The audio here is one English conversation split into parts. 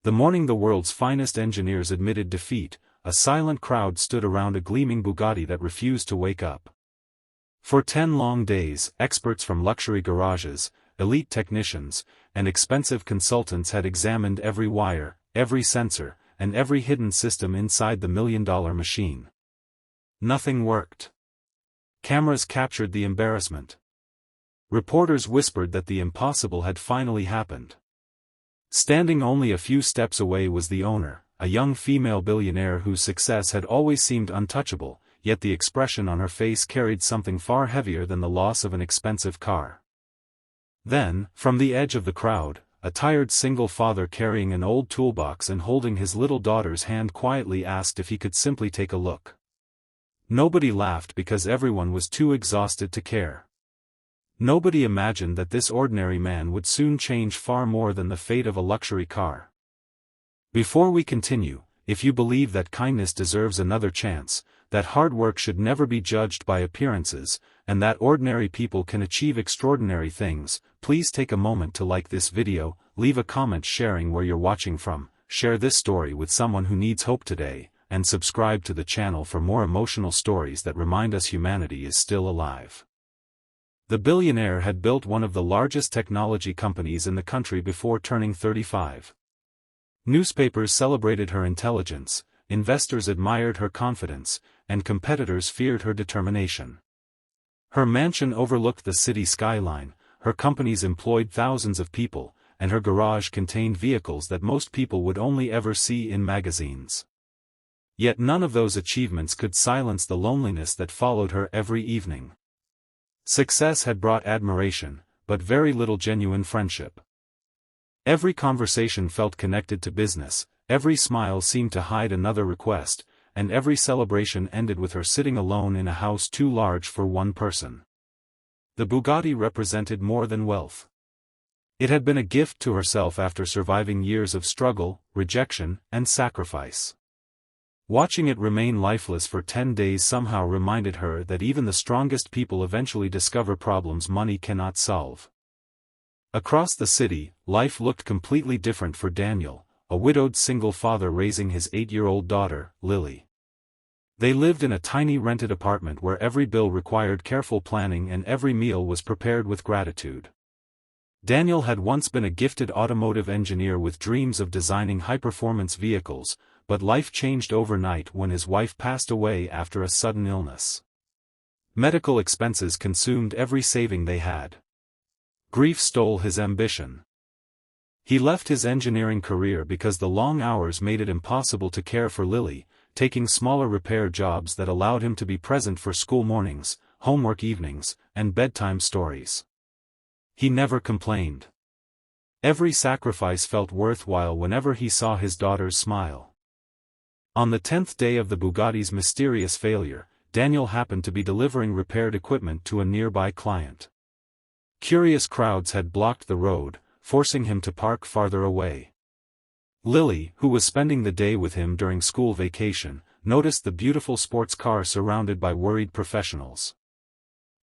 The morning the world's finest engineers admitted defeat, a silent crowd stood around a gleaming Bugatti that refused to wake up. For 10 long days, experts from luxury garages, elite technicians, and expensive consultants had examined every wire, every sensor, and every hidden system inside the million-dollar machine. Nothing worked. Cameras captured the embarrassment. Reporters whispered that the impossible had finally happened. Standing only a few steps away was the owner, a young female billionaire whose success had always seemed untouchable, yet the expression on her face carried something far heavier than the loss of an expensive car. Then, from the edge of the crowd, a tired single father carrying an old toolbox and holding his little daughter's hand quietly asked if he could simply take a look. Nobody laughed because everyone was too exhausted to care. Nobody imagined that this ordinary man would soon change far more than the fate of a luxury car. Before we continue, if you believe that kindness deserves another chance, that hard work should never be judged by appearances, and that ordinary people can achieve extraordinary things, please take a moment to like this video, leave a comment sharing where you're watching from, share this story with someone who needs hope today, and subscribe to the channel for more emotional stories that remind us humanity is still alive. The billionaire had built one of the largest technology companies in the country before turning 35. Newspapers celebrated her intelligence, investors admired her confidence, and competitors feared her determination. Her mansion overlooked the city skyline, her companies employed thousands of people, and her garage contained vehicles that most people would only ever see in magazines. Yet none of those achievements could silence the loneliness that followed her every evening. Success had brought admiration, but very little genuine friendship. Every conversation felt connected to business, every smile seemed to hide another request, and every celebration ended with her sitting alone in a house too large for one person. The Bugatti represented more than wealth. It had been a gift to herself after surviving years of struggle, rejection, and sacrifice. Watching it remain lifeless for 10 days somehow reminded her that even the strongest people eventually discover problems money cannot solve. Across the city, life looked completely different for Daniel, a widowed single father raising his 8-year-old daughter, Lily. They lived in a tiny rented apartment where every bill required careful planning and every meal was prepared with gratitude. Daniel had once been a gifted automotive engineer with dreams of designing high-performance vehicles, but life changed overnight when his wife passed away after a sudden illness. Medical expenses consumed every saving they had. Grief stole his ambition. He left his engineering career because the long hours made it impossible to care for Lily, taking smaller repair jobs that allowed him to be present for school mornings, homework evenings, and bedtime stories. He never complained. Every sacrifice felt worthwhile whenever he saw his daughter's smile. On the 10th day of the Bugatti's mysterious failure, Daniel happened to be delivering repaired equipment to a nearby client. Curious crowds had blocked the road, forcing him to park farther away. Lily, who was spending the day with him during school vacation, noticed the beautiful sports car surrounded by worried professionals.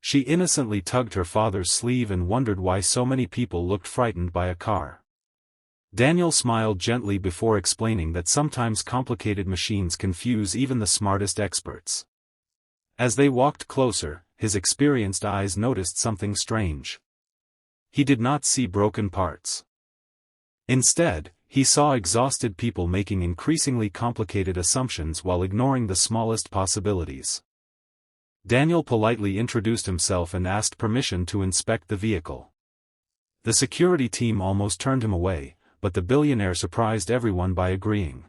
She innocently tugged her father's sleeve and wondered why so many people looked frightened by a car. Daniel smiled gently before explaining that sometimes complicated machines confuse even the smartest experts. As they walked closer, his experienced eyes noticed something strange. He did not see broken parts. Instead, he saw exhausted people making increasingly complicated assumptions while ignoring the smallest possibilities. Daniel politely introduced himself and asked permission to inspect the vehicle. The security team almost turned him away, but the billionaire surprised everyone by agreeing.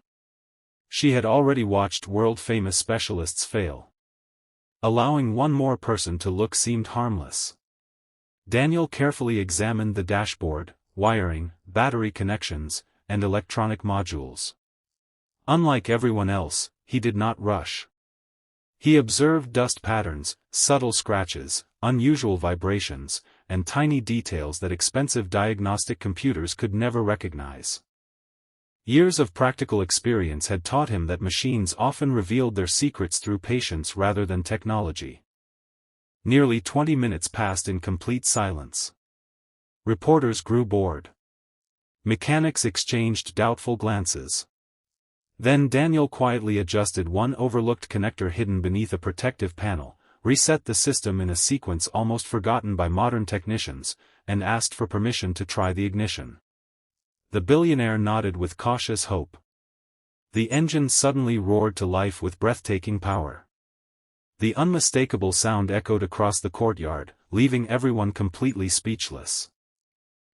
She had already watched world-famous specialists fail. Allowing one more person to look seemed harmless. Daniel carefully examined the dashboard, wiring, battery connections, and electronic modules. Unlike everyone else, he did not rush. He observed dust patterns, subtle scratches, unusual vibrations, and tiny details that expensive diagnostic computers could never recognize. Years of practical experience had taught him that machines often revealed their secrets through patience rather than technology. Nearly 20 minutes passed in complete silence. Reporters grew bored. Mechanics exchanged doubtful glances. Then Daniel quietly adjusted one overlooked connector hidden beneath a protective panel, reset the system in a sequence almost forgotten by modern technicians, and asked for permission to try the ignition. The billionaire nodded with cautious hope. The engine suddenly roared to life with breathtaking power. The unmistakable sound echoed across the courtyard, leaving everyone completely speechless.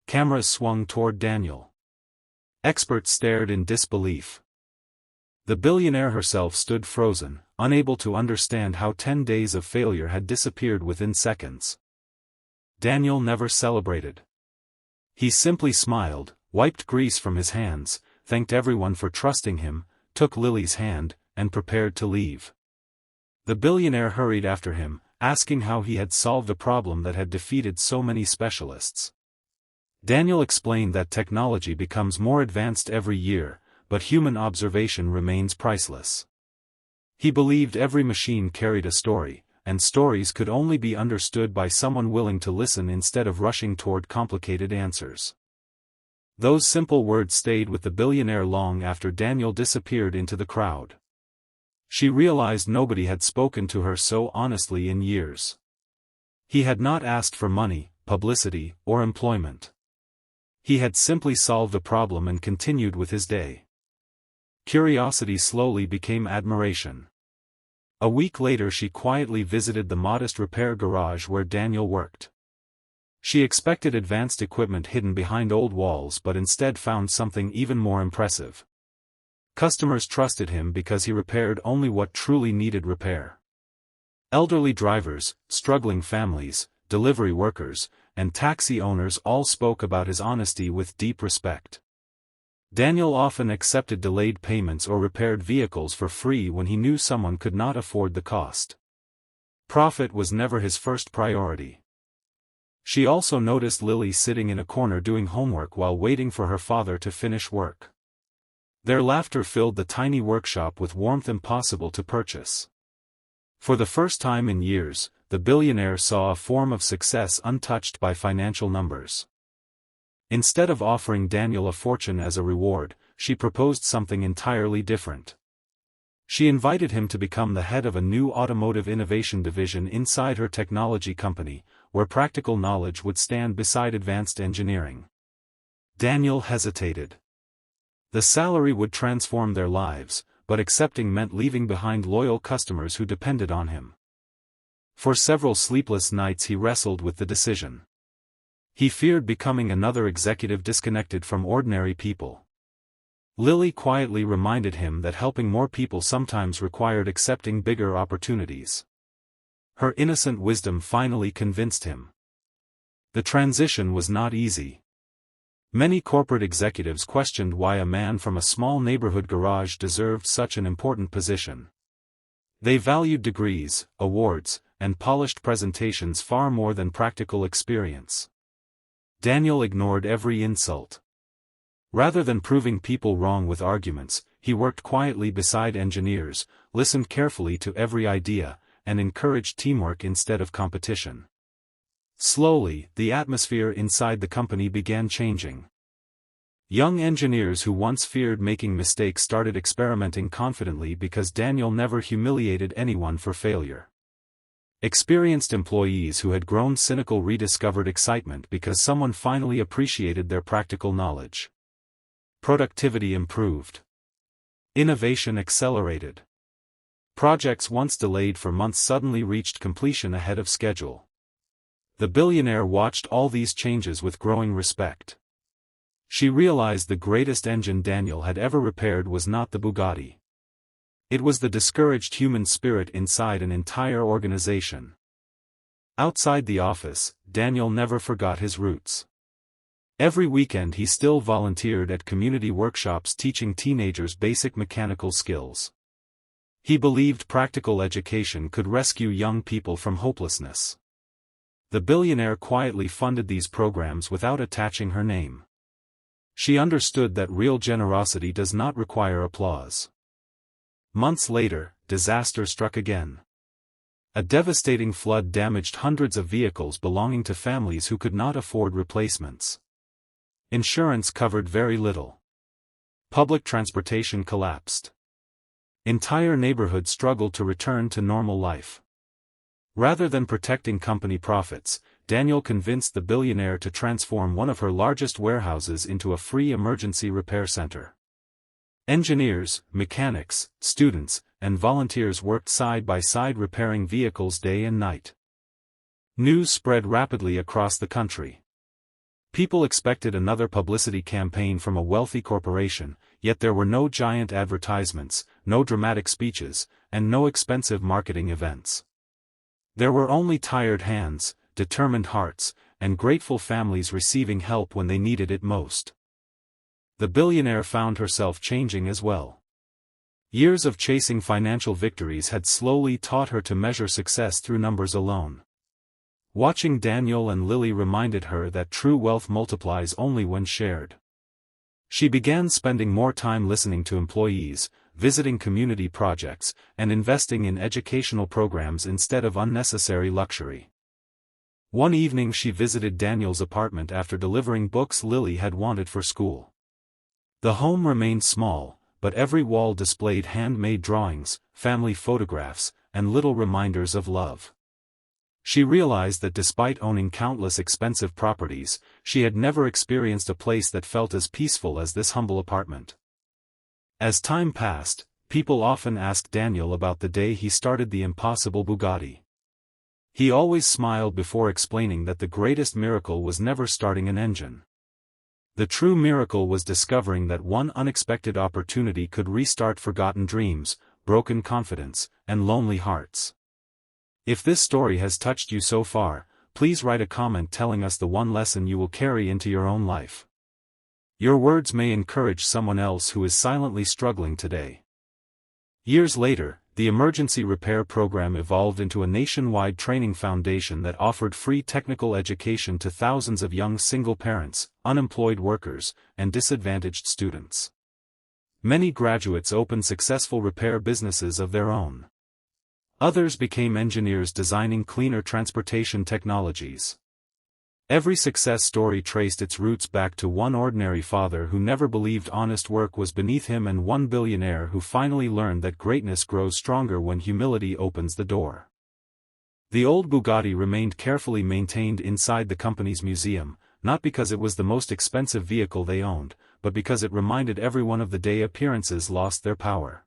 Cameras swung toward Daniel. Experts stared in disbelief. The billionaire herself stood frozen, unable to understand how 10 days of failure had disappeared within seconds. Daniel never celebrated. He simply smiled, wiped grease from his hands, thanked everyone for trusting him, took Lily's hand, and prepared to leave. The billionaire hurried after him, asking how he had solved a problem that had defeated so many specialists. Daniel explained that technology becomes more advanced every year, but human observation remains priceless. He believed every machine carried a story, and stories could only be understood by someone willing to listen instead of rushing toward complicated answers. Those simple words stayed with the billionaire long after Daniel disappeared into the crowd. She realized nobody had spoken to her so honestly in years. He had not asked for money, publicity, or employment. He had simply solved a problem and continued with his day. Curiosity slowly became admiration. A week later she quietly visited the modest repair garage where Daniel worked. She expected advanced equipment hidden behind old walls but instead found something even more impressive. Customers trusted him because he repaired only what truly needed repair. Elderly drivers, struggling families, delivery workers, and taxi owners all spoke about his honesty with deep respect. Daniel often accepted delayed payments or repaired vehicles for free when he knew someone could not afford the cost. Profit was never his first priority. She also noticed Lily sitting in a corner doing homework while waiting for her father to finish work. Their laughter filled the tiny workshop with warmth impossible to purchase. For the first time in years, the billionaire saw a form of success untouched by financial numbers. Instead of offering Daniel a fortune as a reward, she proposed something entirely different. She invited him to become the head of a new automotive innovation division inside her technology company, where practical knowledge would stand beside advanced engineering. Daniel hesitated. The salary would transform their lives, but accepting meant leaving behind loyal customers who depended on him. For several sleepless nights he wrestled with the decision. He feared becoming another executive disconnected from ordinary people. Lily quietly reminded him that helping more people sometimes required accepting bigger opportunities. Her innocent wisdom finally convinced him. The transition was not easy. Many corporate executives questioned why a man from a small neighborhood garage deserved such an important position. They valued degrees, awards, and polished presentations far more than practical experience. Daniel ignored every insult. Rather than proving people wrong with arguments, he worked quietly beside engineers, listened carefully to every idea, and encouraged teamwork instead of competition. Slowly, the atmosphere inside the company began changing. Young engineers who once feared making mistakes started experimenting confidently because Daniel never humiliated anyone for failure. Experienced employees who had grown cynical rediscovered excitement because someone finally appreciated their practical knowledge. Productivity improved. Innovation accelerated. Projects once delayed for months suddenly reached completion ahead of schedule. The billionaire watched all these changes with growing respect. She realized the greatest engine Daniel had ever repaired was not the Bugatti. It was the discouraged human spirit inside an entire organization. Outside the office, Daniel never forgot his roots. Every weekend he still volunteered at community workshops teaching teenagers basic mechanical skills. He believed practical education could rescue young people from hopelessness. The billionaire quietly funded these programs without attaching her name. She understood that real generosity does not require applause. Months later, disaster struck again. A devastating flood damaged hundreds of vehicles belonging to families who could not afford replacements. Insurance covered very little. Public transportation collapsed. Entire neighborhoods struggled to return to normal life. Rather than protecting company profits, Daniel convinced the billionaire to transform one of her largest warehouses into a free emergency repair center. Engineers, mechanics, students, and volunteers worked side by side repairing vehicles day and night. News spread rapidly across the country. People expected another publicity campaign from a wealthy corporation, yet there were no giant advertisements, no dramatic speeches, and no expensive marketing events. There were only tired hands, determined hearts, and grateful families receiving help when they needed it most. The billionaire found herself changing as well. Years of chasing financial victories had slowly taught her to measure success through numbers alone. Watching Daniel and Lily reminded her that true wealth multiplies only when shared. She began spending more time listening to employees, visiting community projects, and investing in educational programs instead of unnecessary luxury. One evening she visited Daniel's apartment after delivering books Lily had wanted for school. The home remained small, but every wall displayed handmade drawings, family photographs, and little reminders of love. She realized that despite owning countless expensive properties, she had never experienced a place that felt as peaceful as this humble apartment. As time passed, people often asked Daniel about the day he started the impossible Bugatti. He always smiled before explaining that the greatest miracle was never starting an engine. The true miracle was discovering that one unexpected opportunity could restart forgotten dreams, broken confidence, and lonely hearts. If this story has touched you so far, please write a comment telling us the one lesson you will carry into your own life. Your words may encourage someone else who is silently struggling today. Years later, the emergency repair program evolved into a nationwide training foundation that offered free technical education to thousands of young single parents, unemployed workers, and disadvantaged students. Many graduates opened successful repair businesses of their own. Others became engineers designing cleaner transportation technologies. Every success story traced its roots back to one ordinary father who never believed honest work was beneath him and one billionaire who finally learned that greatness grows stronger when humility opens the door. The old Bugatti remained carefully maintained inside the company's museum, not because it was the most expensive vehicle they owned, but because it reminded everyone of the day appearances lost their power.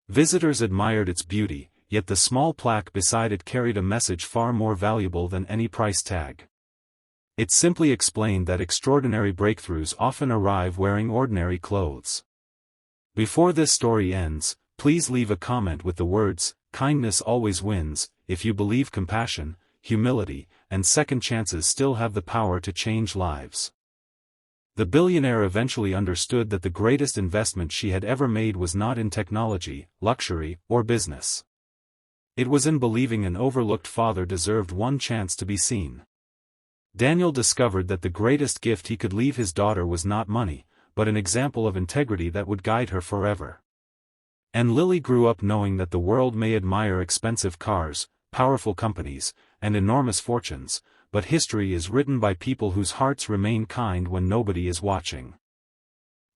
Visitors admired its beauty, yet the small plaque beside it carried a message far more valuable than any price tag. It simply explained that extraordinary breakthroughs often arrive wearing ordinary clothes. Before this story ends, please leave a comment with the words, "Kindness always wins," if you believe compassion, humility, and second chances still have the power to change lives. The billionaire eventually understood that the greatest investment she had ever made was not in technology, luxury, or business. It was in believing an overlooked father deserved one chance to be seen. Daniel discovered that the greatest gift he could leave his daughter was not money, but an example of integrity that would guide her forever. And Lily grew up knowing that the world may admire expensive cars, powerful companies, and enormous fortunes, but history is written by people whose hearts remain kind when nobody is watching.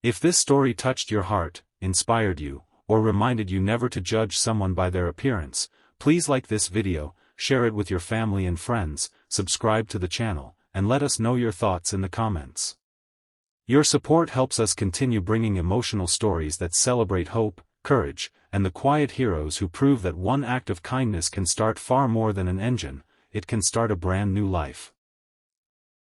If this story touched your heart, inspired you, or reminded you never to judge someone by their appearance, please like this video, share it with your family and friends, subscribe to the channel, and let us know your thoughts in the comments. Your support helps us continue bringing emotional stories that celebrate hope, courage, and the quiet heroes who prove that one act of kindness can start far more than an engine, it can start a brand new life.